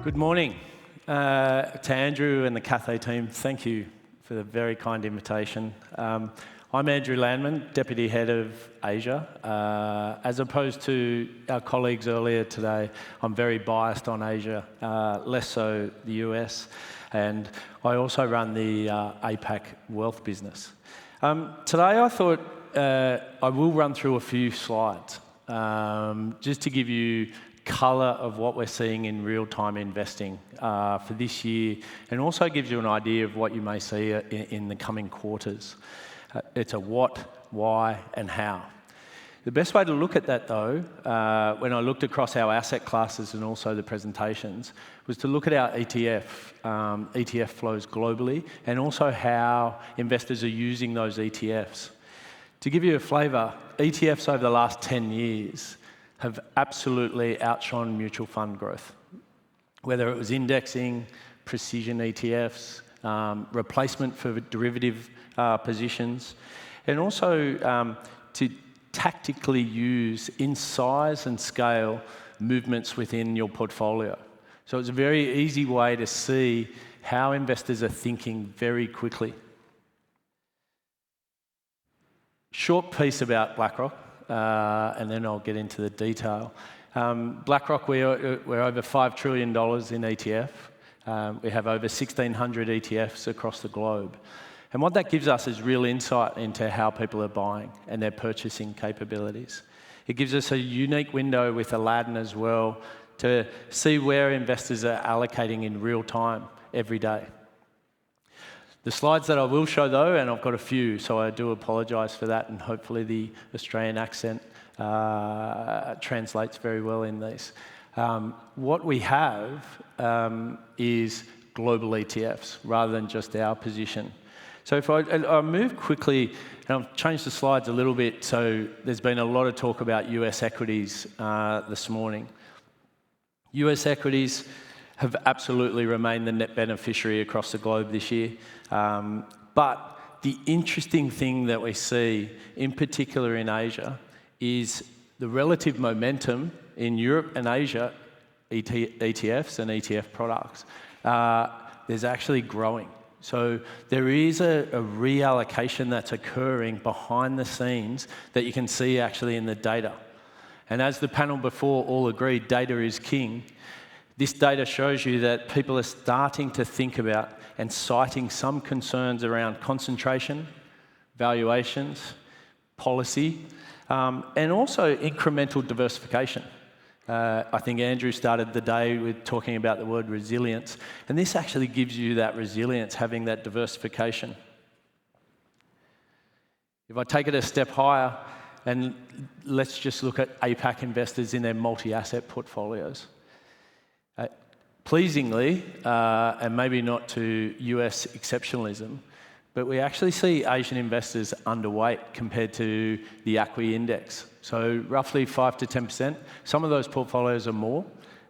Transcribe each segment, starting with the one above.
Good morning. To Andrew and the Cathay team, thank you for the very kind invitation. I'm Andrew Landman, Deputy Head of Asia. As opposed to our colleagues earlier today, I'm very biased on Asia, less so the US, and I also run the APAC wealth business. Today I thought I will run through a few slides, just to give you colour of what we're seeing in real-time investing for this year, and also gives you an idea of what you may see in the coming quarters. It's a what, why, and how. The best way to look at that, though, when I looked across our asset classes and also the presentations, was to look at our ETF flows globally, and also how investors are using those ETFs. To give you a flavour, ETFs over the last 10 years have absolutely outshone mutual fund growth. Whether it was indexing, precision ETFs, replacement for derivative positions, and also to tactically use in size and scale movements within your portfolio. So it's a very easy way to see how investors are thinking very quickly. Short piece about BlackRock, and then I'll get into the detail. BlackRock, we're over $5 trillion in ETF. We have over 1,600 ETFs across the globe. And what that gives us is real insight into how people are buying and their purchasing capabilities. It gives us a unique window with Aladdin as well to see where investors are allocating in real time every day. The slides that I will show, though, and I've got a few, so I do apologise for that, and hopefully the Australian accent translates very well in these. What we have is global ETFs rather than just our position. So if I move quickly, and I've changed the slides a little bit, so there's been a lot of talk about US equities this morning. US equities have absolutely remained the net beneficiary across the globe this year. But the interesting thing that we see, in particular in Asia, is the relative momentum in Europe and Asia, ETFs and ETF products, there's actually growing. So there is a reallocation that's occurring behind the scenes that you can see actually in the data. And as the panel before all agreed, data is king. This data shows you that people are starting to think about and citing some concerns around concentration, valuations, policy, and also incremental diversification. I think Andrew started the day with talking about the word resilience, and this actually gives you that resilience, having that diversification. If I take it a step higher, and let's just look at APAC investors in their multi-asset portfolios. Pleasingly, and maybe not to US exceptionalism, but we actually see Asian investors underweight compared to the ACWI index. So roughly 5 to 10%. Some of those portfolios are more,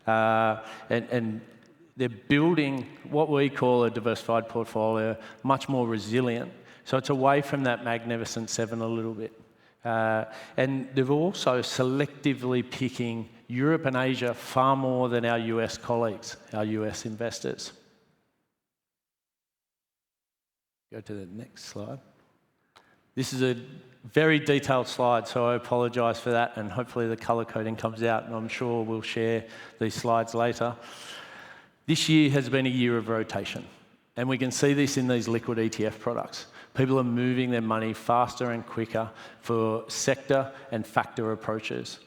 and they're building what we call a diversified portfolio, much more resilient. So it's away from that magnificent seven a little bit. And they're also selectively picking Europe and Asia far more than our US colleagues, our US investors. Go to the next slide. This is a very detailed slide, so I apologise for that, and hopefully the colour coding comes out, and I'm sure we'll share these slides later. This year has been a year of rotation, and we can see this in these liquid ETF products. People are moving their money faster and quicker for sector and factor approaches.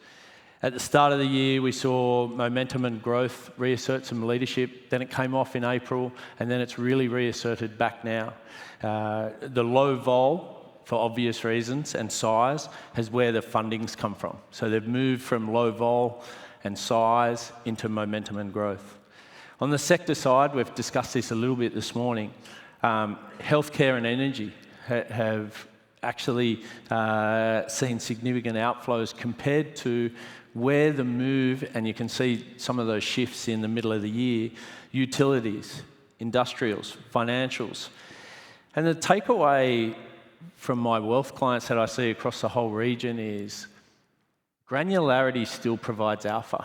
At the start of the year, we saw momentum and growth reassert some leadership. Then it came off in April, and then it's really reasserted back now. The low vol, for obvious reasons, and size, is where the fundings come from. So they've moved from low vol and size into momentum and growth. On the sector side, we've discussed this a little bit this morning. Healthcare and energy have actually seen significant outflows compared to where the move, and you can see some of those shifts in the middle of the year, utilities, industrials, financials. And the takeaway from my wealth clients that I see across the whole region is granularity still provides alpha.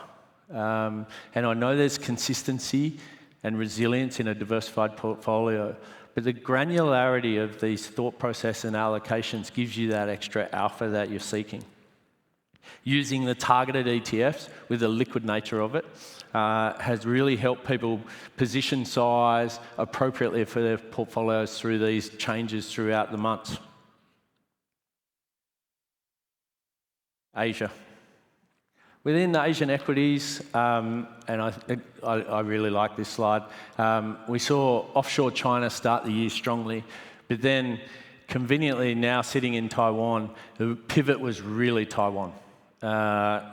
And I know there's consistency and resilience in a diversified portfolio, but the granularity of these thought process and allocations gives you that extra alpha that you're seeking. Using the targeted ETFs with the liquid nature of it has really helped people position size appropriately for their portfolios through these changes throughout the months. Asia. Within the Asian equities, and I really like this slide, we saw offshore China start the year strongly, but then conveniently now sitting in Taiwan, the pivot was really Taiwan.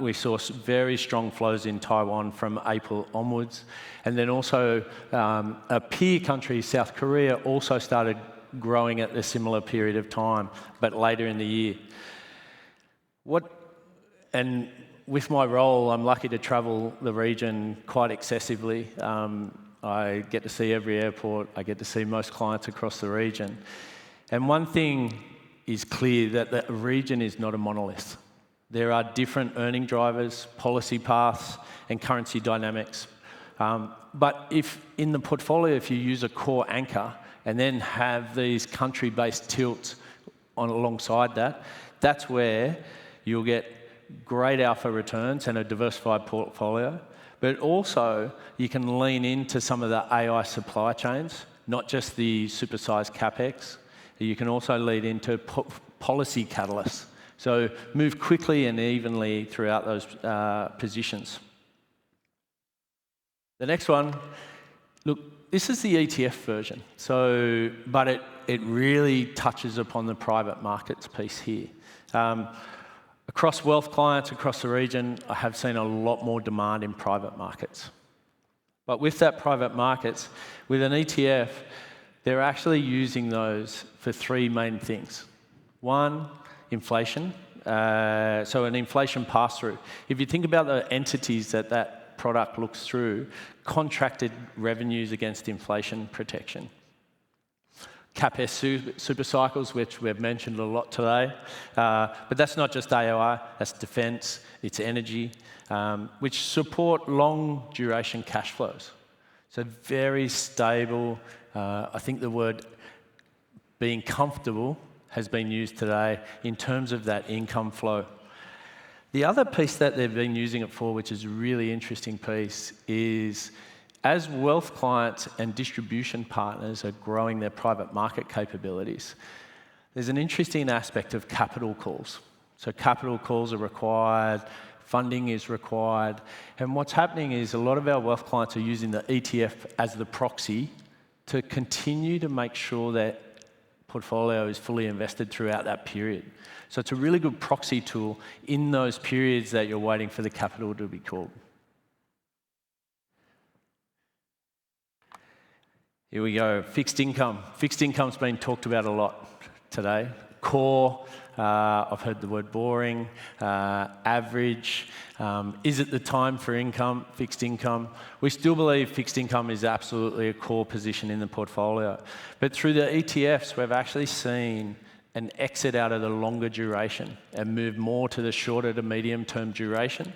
We saw very strong flows in Taiwan from April onwards, and then also a peer country, South Korea, also started growing at a similar period of time, but later in the year. And with my role, I'm lucky to travel the region quite excessively. I get to see every airport, I get to see most clients across the region. And one thing is clear, that the region is not a monolith. There are different earning drivers, policy paths, and currency dynamics. But if in the portfolio, if you use a core anchor and then have these country-based tilts alongside that, that's where you'll get great alpha returns and a diversified portfolio. But also, you can lean into some of the AI supply chains, not just the supersized capex. You can also lead into policy catalysts. So move quickly and evenly throughout those positions. The next one, look, this is the ETF version. But it really touches upon the private markets piece here. Across wealth clients across the region, I have seen a lot more demand in private markets. But with that private markets, with an ETF, they're actually using those for three main things. One, inflation. So an inflation pass-through. If you think about the entities that product looks through, contracted revenues against inflation protection. CapEx super cycles, which we've mentioned a lot today. But that's not just AI, that's defense, it's energy, which support long duration cash flows. So very stable. I think the word being comfortable has been used today in terms of that income flow. The other piece that they've been using it for, which is a really interesting piece, is as wealth clients and distribution partners are growing their private market capabilities, there's an interesting aspect of capital calls. So capital calls are required, funding is required, and what's happening is a lot of our wealth clients are using the ETF as the proxy to continue to make sure that portfolio is fully invested throughout that period. So it's a really good proxy tool in those periods that you're waiting for the capital to be called. Here we go, fixed income. Fixed income's been talked about a lot today. Core, I've heard the word boring, average. Is it the time for income, fixed income? We still believe fixed income is absolutely a core position in the portfolio. But through the ETFs, we've actually seen an exit out of the longer duration and move more to the shorter to medium term duration.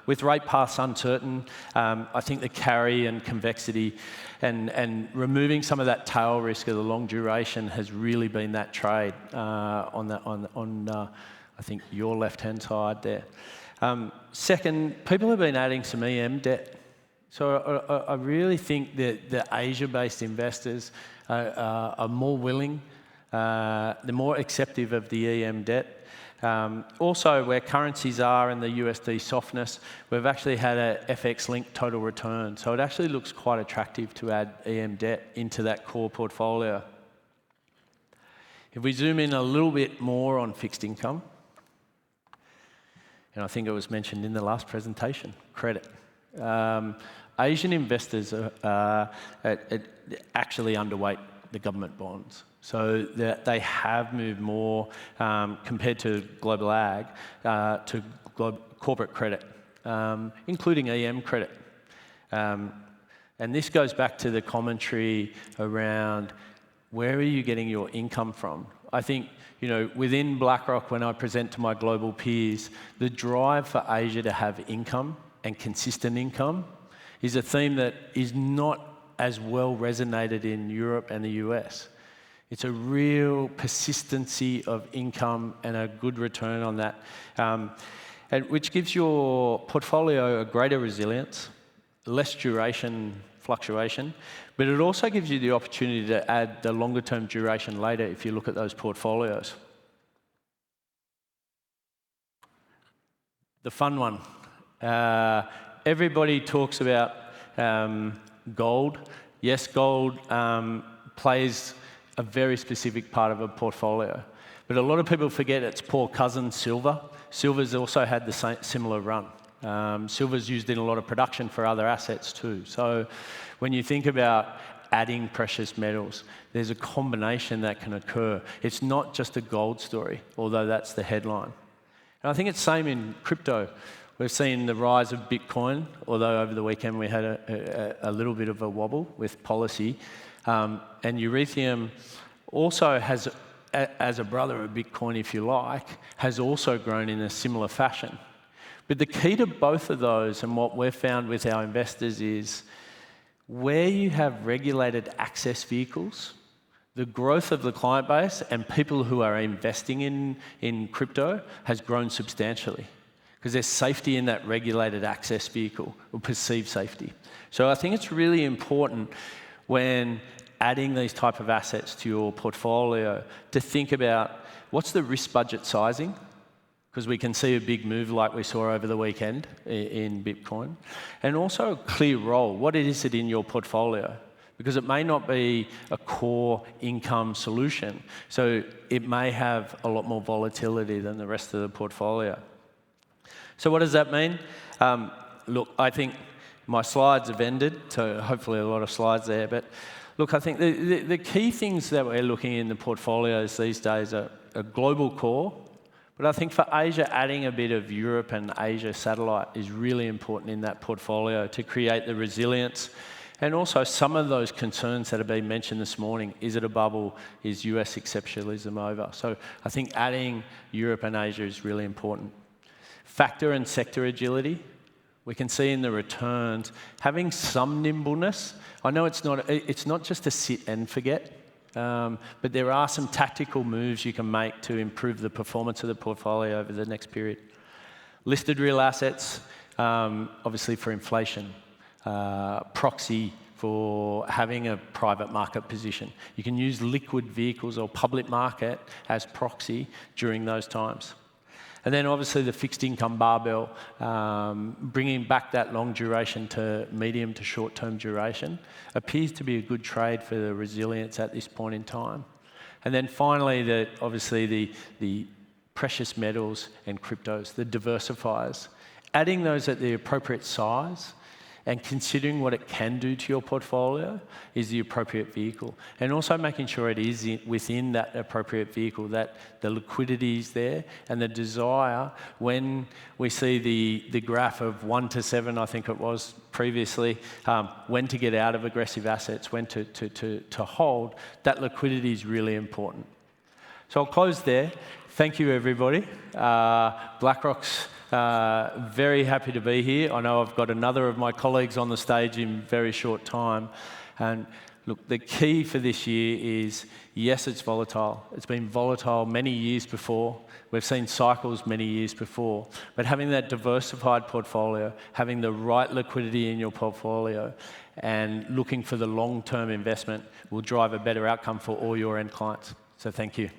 With rate paths uncertain, I think the carry and convexity and removing some of that tail risk of the long duration has really been that trade on I think your left-hand side there. Second, people have been adding some EM debt. So I really think that the Asia-based investors are more willing, they're more accepting of the EM debt. Also, where currencies are and the USD softness, we've actually had a FX-linked total return. So it actually looks quite attractive to add EM debt into that core portfolio. If we zoom in a little bit more on fixed income, and I think it was mentioned in the last presentation, credit. Asian investors are actually underweight the government bonds. So they have moved more compared to global ag to corporate credit, including EM credit. And this goes back to the commentary around where are you getting your income from? I think, within BlackRock, when I present to my global peers, the drive for Asia to have income and consistent income is a theme that is not as well resonated in Europe and the US. It's a real persistency of income and a good return on that, which gives your portfolio a greater resilience, less duration fluctuation, but it also gives you the opportunity to add the longer term duration later if you look at those portfolios. The fun one. Everybody talks about gold. Yes, gold plays a very specific part of a portfolio, but a lot of people forget its poor cousin, silver. Silver's also had the similar run. Silver's used in a lot of production for other assets too. So when you think about adding precious metals, there's a combination that can occur. It's not just a gold story, although that's the headline. And I think it's the same in crypto. We've seen the rise of Bitcoin, although over the weekend we had a little bit of a wobble with policy. And Ethereum also has, as a brother of Bitcoin, if you like, has also grown in a similar fashion. But the key to both of those, and what we've found with our investors, is where you have regulated access vehicles, the growth of the client base and people who are investing in crypto has grown substantially because there's safety in that regulated access vehicle, or perceived safety. So I think it's really important when adding these type of assets to your portfolio to think about what's the risk budget sizing, because we can see a big move like we saw over the weekend in Bitcoin, and also a clear role. What is it in your portfolio? Because it may not be a core income solution, so it may have a lot more volatility than the rest of the portfolio. So what does that mean? Look, I think my slides have ended, so hopefully a lot of slides there, but look, I think the key things that we're looking in the portfolios these days are a global core. But I think for Asia, adding a bit of Europe and Asia satellite is really important in that portfolio to create the resilience. And also some of those concerns that have been mentioned this morning. Is it a bubble? Is US exceptionalism over? So I think adding Europe and Asia is really important. Factor and sector agility. We can see in the returns, having some nimbleness. I know it's not just a sit and forget. But there are some tactical moves you can make to improve the performance of the portfolio over the next period. Listed real assets, obviously for inflation. Proxy for having a private market position. You can use liquid vehicles or public market as proxy during those times. And then obviously the fixed income barbell, bringing back that long duration to medium to short term duration, appears to be a good trade for the resilience at this point in time. And then finally, obviously the precious metals and cryptos, the diversifiers, adding those at the appropriate size and considering what it can do to your portfolio is the appropriate vehicle. And also making sure it is within that appropriate vehicle, that the liquidity is there and the desire when we see the graph of 1 to 7, I think it was previously, when to get out of aggressive assets, when to hold, that liquidity is really important. So I'll close there. Thank you, everybody. BlackRock's very happy to be here. I know I've got another of my colleagues on the stage in very short time. And look, the key for this year is, yes, it's volatile. It's been volatile many years before. We've seen cycles many years before. But having that diversified portfolio, having the right liquidity in your portfolio, and looking for the long-term investment will drive a better outcome for all your end clients. So thank you.